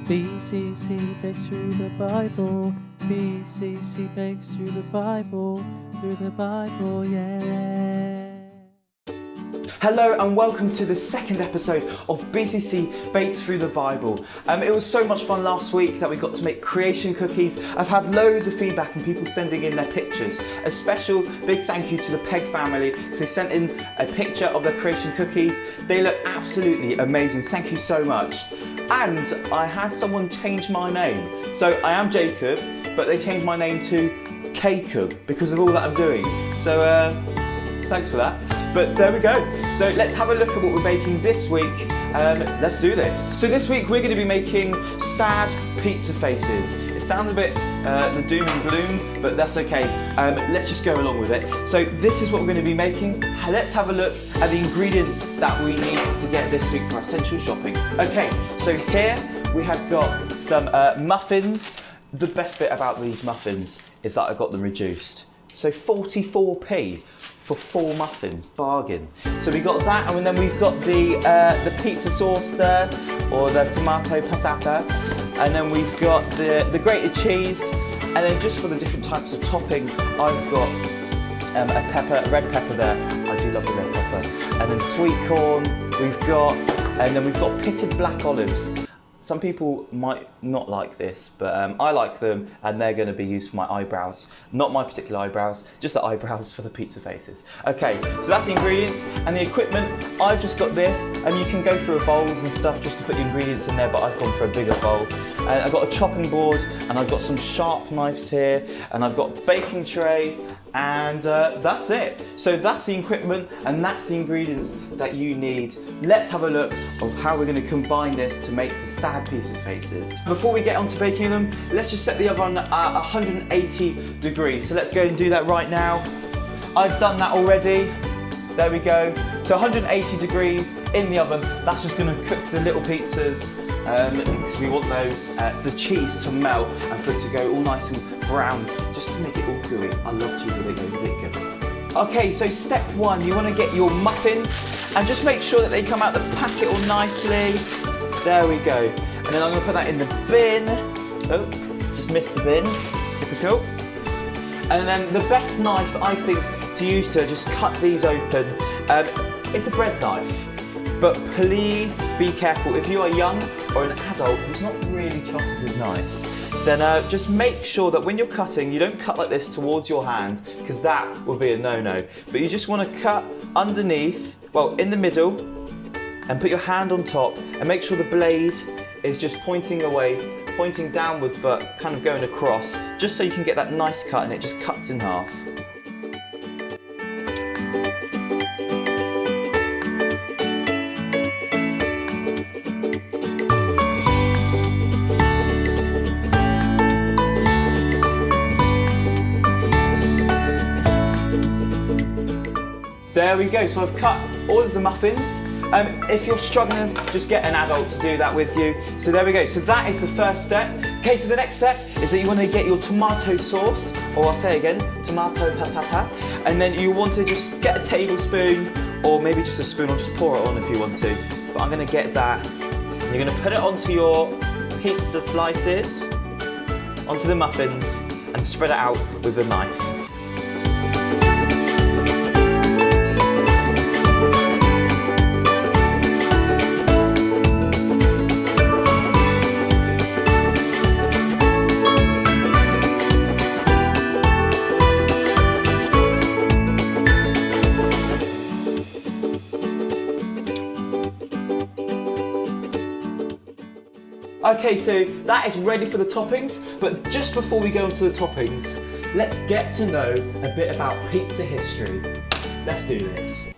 BCC Bakes Through the Bible. BCC Bakes Through the Bible. Through the Bible, yeah. Hello and welcome to the second episode of BCC Bakes Through the Bible. It was so much fun last week that we got to make creation cookies. I've had loads of feedback and people sending in their pictures. A special big thank you to the Peg family because they sent in a picture of their creation cookies. They look absolutely amazing. Thank you so much. And I had someone change my name. So I am Jacob, but they changed my name to Cacob because of all that I'm doing. So thanks for that. But there we go. So let's have a look at what we're baking this week. Let's do this. So this week we're going to be making sad pizza faces. It sounds a bit the doom and gloom, but that's okay. Let's just go along with it. So this is what we're going to be making. Let's have a look at the ingredients that we need to get this week for our essential shopping. Okay, so here we have got some muffins. The best bit about these muffins is that I got them reduced. So 44p for 4 muffins, bargain. So we got that, and then we've got the pizza sauce there, or the tomato passata, and then we've got the grated cheese, and then just for the different types of topping, I've got a red pepper there. I do love the red pepper, and then sweet corn. And then we've got pitted black olives. Some people might not like this, but I like them, and they're going to be used for my eyebrows. Not my particular eyebrows, just the eyebrows for the pizza faces. Okay, so that's the ingredients and the equipment. I've just got this, and you can go through bowls and stuff just to put the ingredients in there, but I've gone for a bigger bowl. And I've got a chopping board, and I've got some sharp knives here, and I've got a baking tray, and that's it. So that's the equipment, and that's the ingredients that you need. Let's have a look of how we're going to combine this to make the sad pizza faces. Before we get on to baking them, let's just set the oven at 180 degrees. So let's go and do that right now. I've done that already. There we go. So 180 degrees in the oven. That's just going to cook the little pizzas because we want those, the cheese to melt and for it to go all nice and brown, just to make it all gooey. I love cheese when it goes a bit gooey. Okay, so step 1, you want to get your muffins and just make sure that they come out the packet all nicely. There we go. And then I'm going to put that in the bin. Oh, just missed the bin. Typical. And then the best knife, I think, to use to just cut these open is the bread knife. But please be careful. If you are young or an adult who's not really trusted with knives, then just make sure that when you're cutting, you don't cut like this towards your hand, because that will be a no-no. But you just want to cut underneath, well, in the middle, and put your hand on top, and make sure the blade is just pointing away, pointing downwards, but kind of going across, just so you can get that nice cut and it just cuts in half. There we go, so I've cut all of the muffins. If you're struggling, just get an adult to do that with you. So there we go, so that is the first step. Okay, so the next step is that you want to get your tomato sauce, or I'll say again, tomato passata, and then you want to just get a tablespoon, or maybe just a spoon, or just pour it on if you want to. But I'm going to get that. You're going to put it onto your pizza slices, onto the muffins, and spread it out with a knife. Okay, so that is ready for the toppings, but just before we go into the toppings, let's get to know a bit about pizza history. Let's do this.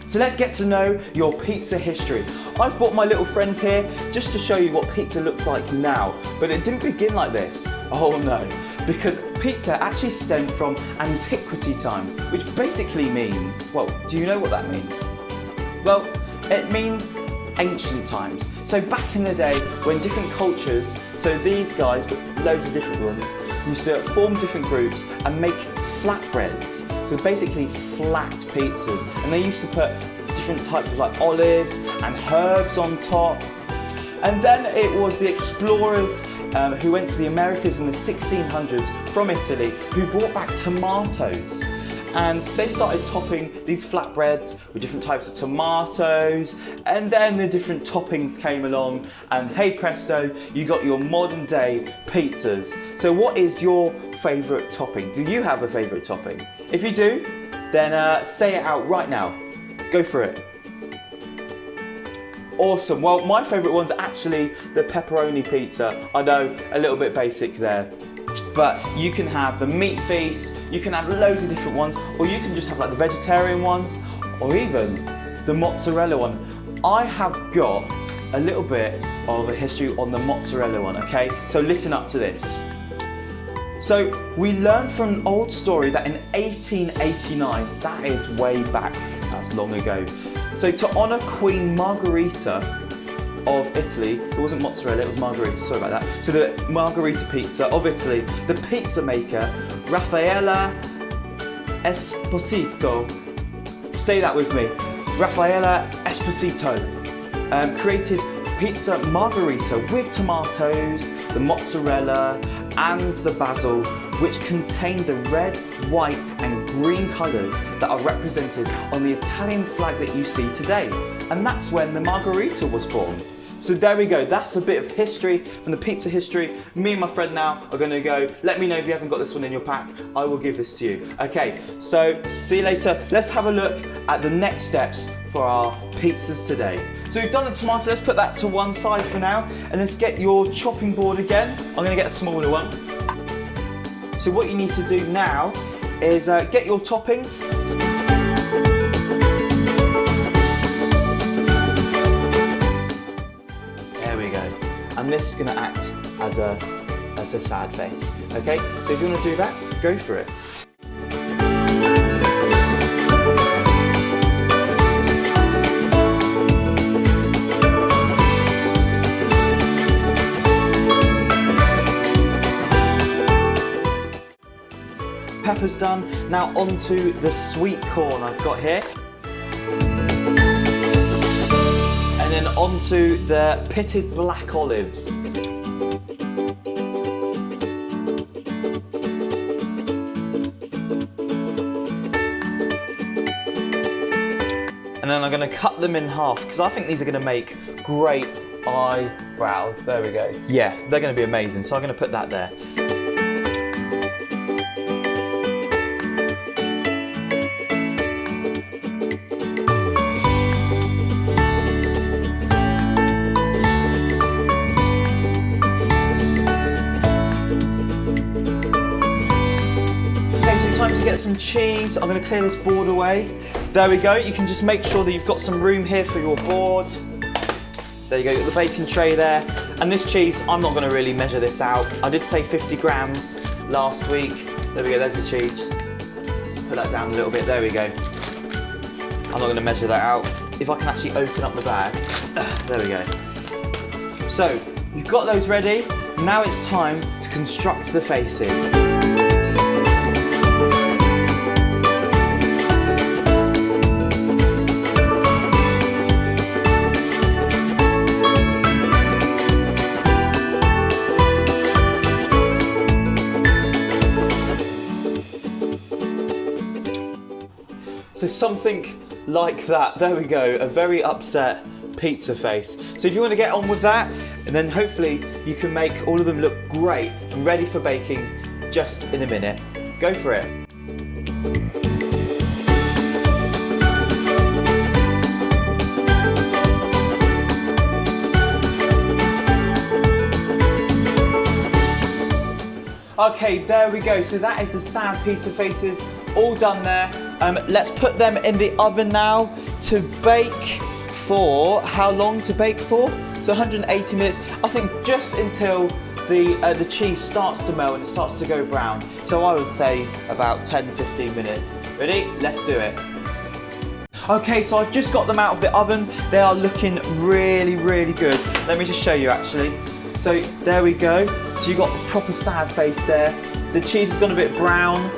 So let's get to know your pizza history. I've brought my little friend here just to show you what pizza looks like now, but it didn't begin like this. Oh no, because pizza actually stemmed from antiquity times, which basically means, well, do you know what that means? Well, it means ancient times. So back in the day when different cultures, so these guys, but loads of different ones, used to form different groups and make flatbreads. So basically flat pizzas. And they used to put different types of like olives and herbs on top. And then it was the explorers who went to the Americas in the 1600s from Italy who brought back tomatoes. And they started topping these flatbreads with different types of tomatoes, and then the different toppings came along, and hey presto, you got your modern day pizzas. So what is your favourite topping? Do you have a favourite topping? If you do, then say it out right now. Go for it. Awesome. Well, my favourite one's actually the pepperoni pizza. I know, a little bit basic there. But you can have the meat feast, you can have loads of different ones, or you can just have like the vegetarian ones, or even the mozzarella one. I have got a little bit of a history on the mozzarella one, okay? So listen up to this. So we learned from an old story that in 1889, that is way back, that's long ago. So to honour Queen Margherita of Italy, it wasn't mozzarella, it was margherita, sorry about that. So the margherita pizza of Italy, the pizza maker, Raffaella Esposito, say that with me, Raffaella Esposito, created pizza margherita with tomatoes, the mozzarella, and the basil, which contained the red, white, and green colours that are represented on the Italian flag that you see today. And that's when the margherita was born. So there we go, that's a bit of history from the pizza history. Me and my friend now are gonna go. Let me know if you haven't got this one in your pack. I will give this to you. Okay, so see you later. Let's have a look at the next steps for our pizzas today. So we've done the tomato, let's put that to one side for now, and let's get your chopping board again. I'm gonna get a smaller one. So what you need to do now is get your toppings. There we go. And this is gonna act as a sad face. Okay, so if you wanna do that, go for it. Pepper's done. Now onto the sweet corn I've got here. And then onto the pitted black olives. And then I'm going to cut them in half because I think these are going to make great eyebrows. There we go. Yeah, they're going to be amazing. So I'm going to put that there. Time to get some cheese. I'm going to clear this board away. There we go. You can just make sure that you've got some room here for your board. There you go, you've got the baking tray there. And this cheese, I'm not going to really measure this out. I did say 50 grams last week. There we go, there's the cheese. Just put that down a little bit. There we go. I'm not going to measure that out. If I can actually open up the bag. There we go. So, you've got those ready. Now it's time to construct the faces. So something like that, there we go, a very upset pizza face. So if you want to get on with that, and then hopefully you can make all of them look great and ready for baking just in a minute. Go for it. Okay, there we go. So that is the sad pizza faces, all done there. Let's put them in the oven now to bake for, how long to bake for? So 180 minutes, I think just until the cheese starts to melt and it starts to go brown. So I would say about 10-15 minutes. Ready? Let's do it. Okay, so I've just got them out of the oven. They are looking really, really good. Let me just show you actually. So there we go. So you've got the proper sad face there. The cheese has gone a bit brown.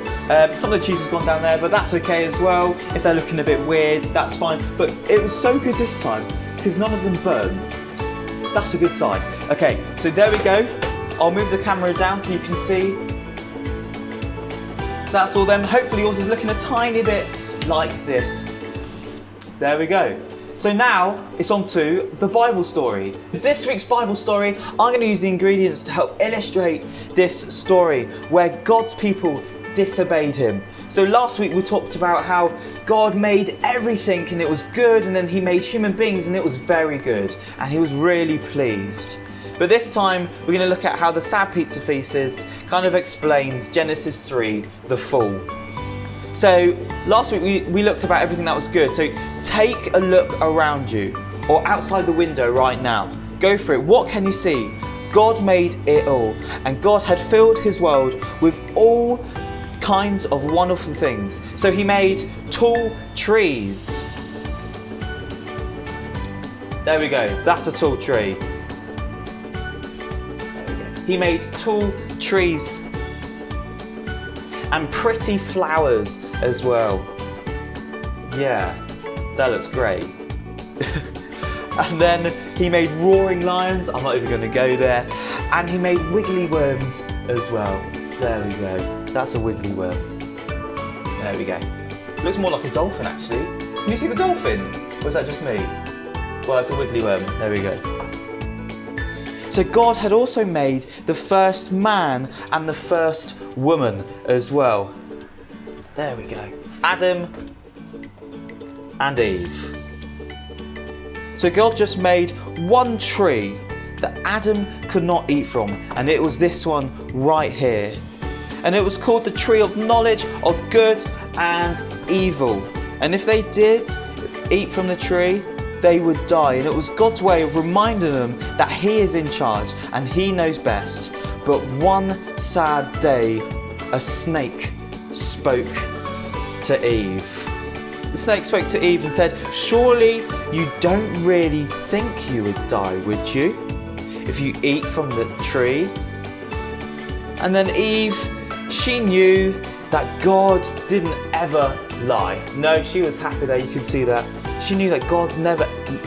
Some of the cheese has gone down there, but that's okay as well. If they're looking a bit weird, that's fine. But it was so good this time because none of them burn. That's a good sign. Okay, so there we go. I'll move the camera down so you can see. So that's all them. Hopefully yours is looking a tiny bit like this. There we go. So now it's on to the Bible story. This week's Bible story, I'm going to use the ingredients to help illustrate this story where God's people disobeyed him. So last week we talked about how God made everything and it was good, and then he made human beings and it was very good, and he was really pleased. But this time we're going to look at how the Sad Pizza Thesis kind of explains Genesis 3, the fall. So last week we looked about everything that was good. So take a look around you or outside the window right now. Go for it. What can you see? God made it all, and God had filled his world with all kinds of wonderful things. So he made tall trees. There we go. That's a tall tree. There we go. He made tall trees and pretty flowers as well. Yeah, that looks great. And then he made roaring lions. I'm not even going to go there. And he made wiggly worms as well. There we go. That's a wiggly worm. There we go. Looks more like a dolphin actually. Can you see the dolphin? Or is that just me? Well, it's a wiggly worm. There we go. So God had also made the first man and the first woman as well. There we go. Adam and Eve. So God just made one tree that Adam could not eat from, and it was this one right here. And it was called the tree of knowledge of good and evil. And if they did eat from the tree, they would die. And it was God's way of reminding them that he is in charge and he knows best. But one sad day, a snake spoke to Eve. The snake spoke to Eve and said, "Surely you don't really think you would die, would you, if you eat from the tree?" And then Eve, she knew that God didn't ever lie. No, she was happy there, you can see that. She knew that God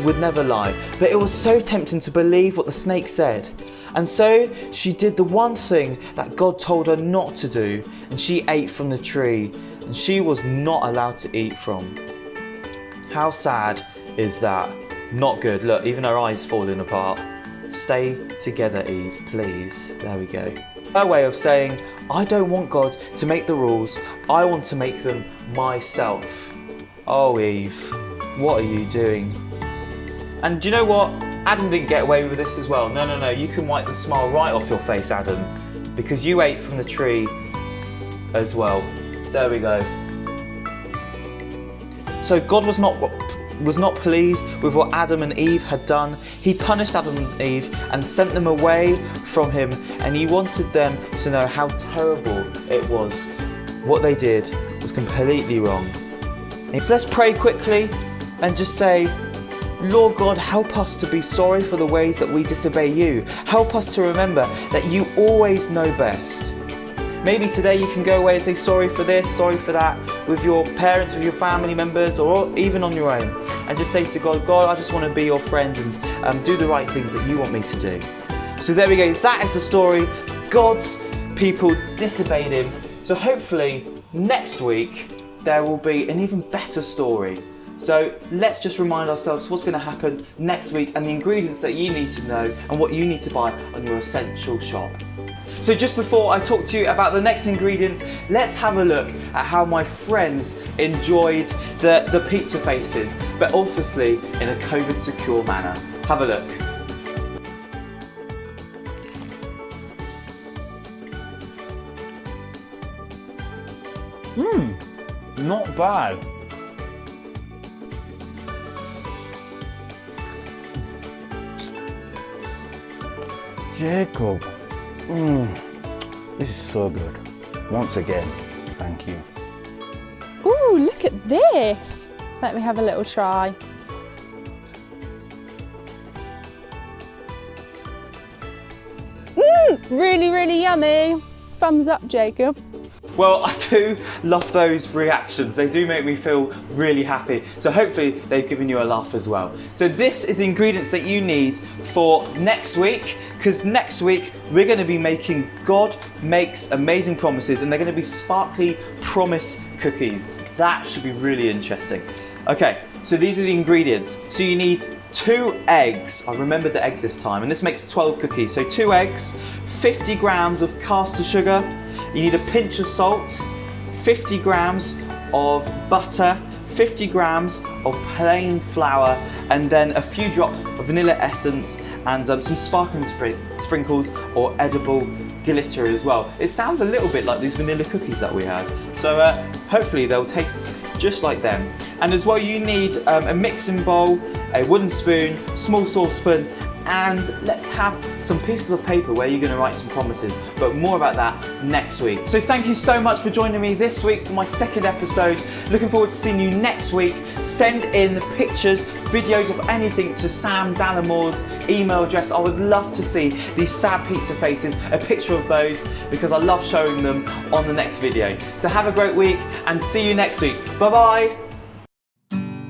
would never lie. But it was so tempting to believe what the snake said. And so she did the one thing that God told her not to do, and she ate from the tree, and she was not allowed to eat from. How sad is that? Not good. Look, even her eyes falling apart. Stay together, Eve, please. There we go. Her way of saying, I don't want God to make the rules, I want to make them myself. Oh, Eve, what are you doing? And do you know what? Adam didn't get away with this as well. No, you can wipe the smile right off your face, Adam, because you ate from the tree as well. There we go. So God was not pleased with what Adam and Eve had done. He punished Adam and Eve and sent them away from him, and he wanted them to know how terrible it was. What they did was completely wrong. So let's pray quickly and just say, Lord God, help us to be sorry for the ways that we disobey you. Help us to remember that you always know best. Maybe today you can go away and say sorry for this, sorry for that, with your parents, with your family members, or even on your own. And just say to God, God, I just want to be your friend and do the right things that you want me to do. So there we go. That is the story. God's people disobeyed him. So hopefully next week there will be an even better story. So let's just remind ourselves what's going to happen next week and the ingredients that you need to know and what you need to buy on your essential shop. So just before I talk to you about the next ingredients, let's have a look at how my friends enjoyed the pizza faces, but obviously in a COVID secure manner. Have a look. Not bad. Jacob, this is so good. Once again, thank you. Ooh, look at this. Let me have a little try. Really, really yummy. Thumbs up, Jacob. Well, I do love those reactions. They do make me feel really happy. So hopefully they've given you a laugh as well. So this is the ingredients that you need for next week, because next week we're going to be making God Makes Amazing Promises, and they're going to be sparkly promise cookies. That should be really interesting. Okay, so these are the ingredients. So you need 2 eggs. I remembered the eggs this time, and this makes 12 cookies. So 2 eggs, 50 grams of caster sugar, you need a pinch of salt, 50 grams of butter, 50 grams of plain flour, and then a few drops of vanilla essence and some sparkling sprinkles or edible glitter as well. It sounds a little bit like these vanilla cookies that we had. So hopefully they'll taste just like them. And as well, you need a mixing bowl, a wooden spoon, small saucepan, and let's have some pieces of paper where you're going to write some promises, but more about that next week. So thank you so much for joining me this week for my 2nd episode. Looking forward to seeing you next week. Send in pictures, videos of anything to Sam Dallamore's email address. I would love to see these sad pizza faces, a picture of those, because I love showing them on the next video. So have a great week and see you next week. Bye bye.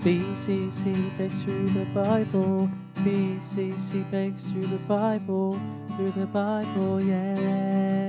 BCC bakes through the Bible. BCC bakes through the Bible, yeah.